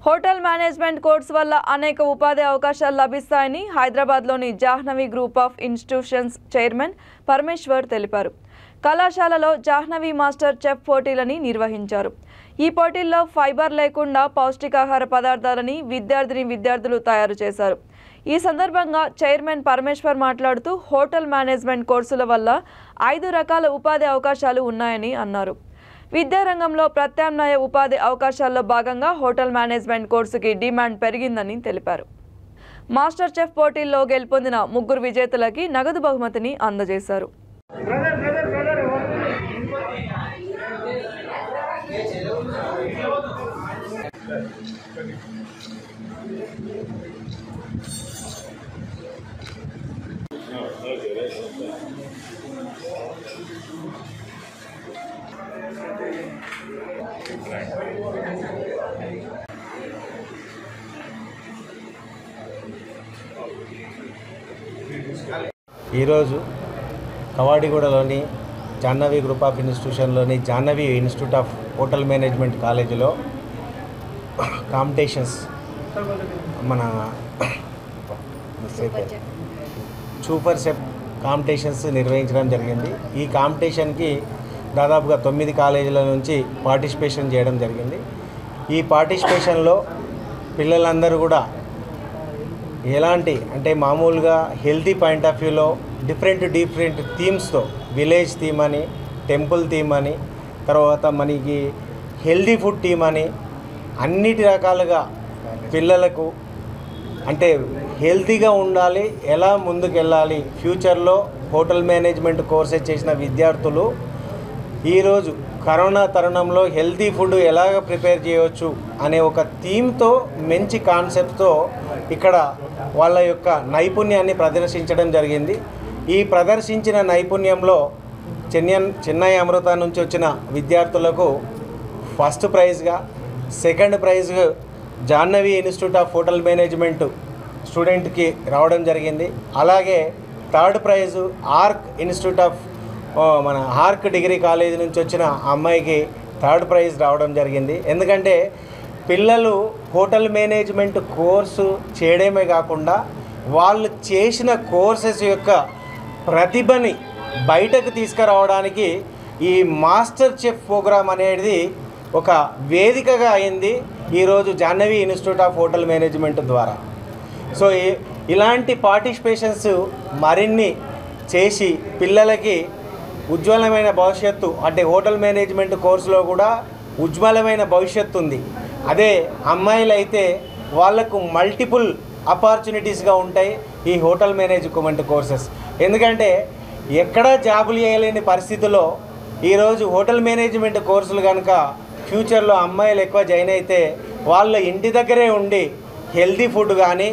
Hotel management course వల్ల అనేక ఉపాధి అవకాశాలు లభిస్తాయని హైదరాబాద్లోని Jahnavi group of institutions chairman Parameshwar తెలిపారు. కళాశాలలో జాహ్నవి మాస్టర్ చెఫ్ పోటీలని నిర్వహించారు. ఈ పోటీల్లో ఫైబర్ లేకుండా పౌష్టికాహార పదార్థాలని విద్యార్థులు తయారు చేశారు. ఈ సందర్భంగా చైర్మన్ పరమేశ్వర్ మాట్లాడుతూ హోటల్ మేనేజ్మెంట్ కోర్సుల వల్ల 5 రకాల ఉపాధి అవకాశాలు ఉన్నాయని అన్నారు. విద్యారంగంలో ప్రత్యామ్నాయ ఉపాధి అవకాశాల్లో భాగంగా హోటల్ మేనేజ్మెంట్ కోర్సుకి డిమాండ్ పెరిగిందని తెలిపారు. మాస్టర్ చెఫ్ పోటీల్లో గెలుపొందిన 3 విజేతలకి నగదు బహుమతిని అందజేశారు. ఈరోజు కవాడిగూడలోని జాహ్నవి గ్రూప్ ఆఫ్ ఇన్స్టిట్యూషన్లోని Jahnavi institute of hotel management కాలేజీలో కాంపిటీషన్స్ మన సూపర్ షెఫ్ కాంపిటీషన్స్ నిర్వహించడం జరిగింది. ఈ కాంపిటీషన్కి దాదాపుగా 9 కాలేజీల నుంచి పార్టిసిపేషన్ చేయడం జరిగింది. ఈ పార్టిసిపేషన్లో పిల్లలందరూ కూడా ఎలాంటి అంటే మామూలుగా హెల్తీ పాయింట్ ఆఫ్ వ్యూలో డిఫరెంట్ థీమ్స్తో విలేజ్ థీమ్ అని, టెంపుల్ థీమ్ అని, తర్వాత మనకి హెల్తీ ఫుడ్ థీమ్ అని అన్నిటి రకాలుగా పిల్లలకు అంటే హెల్తీగా ఉండాలి, ఎలా ముందుకెళ్ళాలి, ఫ్యూచర్లో హోటల్ మేనేజ్మెంట్ కోర్సెస్ చేసిన విద్యార్థులు ఈరోజు కరోనా తరుణంలో హెల్తీ ఫుడ్ ఎలాగ ప్రిపేర్ చేయవచ్చు అనే ఒక థీమ్తో మంచి కాన్సెప్ట్తో ఇక్కడ వాళ్ళ యొక్క నైపుణ్యాన్ని ప్రదర్శించడం జరిగింది. ఈ ప్రదర్శించిన నైపుణ్యంలో చెన్నై అమృత నుంచి వచ్చిన విద్యార్థులకు ఫస్ట్ ప్రైజ్గా, second prize Jahnavi institute of hotel management స్టూడెంట్కి రావడం జరిగింది. అలాగే third prize ark institute of మన ఆర్క్ డిగ్రీ కాలేజ్ నుంచి వచ్చిన అమ్మాయికి థర్డ్ ప్రైజ్ రావడం జరిగింది. ఎందుకంటే పిల్లలు హోటల్ మేనేజ్మెంట్ కోర్సు చేయడమే కాకుండా వాళ్ళు చేసిన కోర్సెస్ యొక్క ప్రతిభని బయటకు తీసుకురావడానికి ఈ మాస్టర్ చెఫ్ ప్రోగ్రామ్ అనేది ఒక వేదికగా అయింది ఈరోజు Jahnavi institute of hotel management ద్వారా. సో ఇలాంటి పార్టిసిపేషన్స్ మరిన్ని చేసి పిల్లలకి ఉజ్వలమైన భవిష్యత్తు అంటే హోటల్ మేనేజ్మెంట్ కోర్సులో కూడా ఉజ్వలమైన భవిష్యత్తు ఉంది. అదే అమ్మాయిలు అయితే వాళ్లకు మల్టిపుల్ ఆపర్చునిటీస్గా ఉంటాయి ఈ హోటల్ మేనేజ్మెంట్ కోర్సెస్. ఎందుకంటే ఎక్కడా జాబులు చేయలేని పరిస్థితుల్లో ఈరోజు హోటల్ మేనేజ్మెంట్ కోర్సులు కనుక ఫ్యూచర్లో అమ్మాయిలు ఎక్కువ జాయిన్ అయితే వాళ్ళ ఇంటి దగ్గరే ఉండి హెల్తీ ఫుడ్ కానీ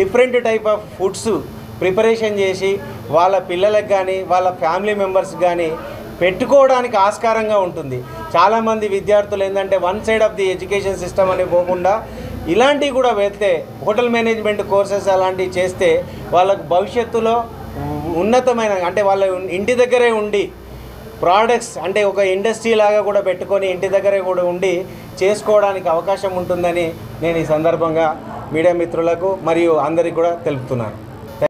different type of foods preparation చేసి వాళ్ళ పిల్లలకు కానీ వాళ్ళ ఫ్యామిలీ మెంబర్స్ కానీ పెట్టుకోవడానికి ఆస్కారంగా ఉంటుంది. చాలామంది విద్యార్థులు ఏంటంటే one side of the education system అని పోకుండా ఇలాంటివి కూడా వెళ్తే హోటల్ మేనేజ్మెంట్ కోర్సెస్ అలాంటివి చేస్తే వాళ్ళకు భవిష్యత్తులో ఉన్నతమైన అంటే వాళ్ళ ఇంటి దగ్గరే ఉండి ప్రోడక్ట్స్ అంటే ఒక ఇండస్ట్రీ లాగా కూడా పెట్టుకొని ఇంటి దగ్గరే కూడా ఉండి చేసుకోవడానికి అవకాశం ఉంటుందని నేను ఈ సందర్భంగా మీడియా మిత్రులకు మరియు అందరికీ కూడా తెలుపుతున్నాను.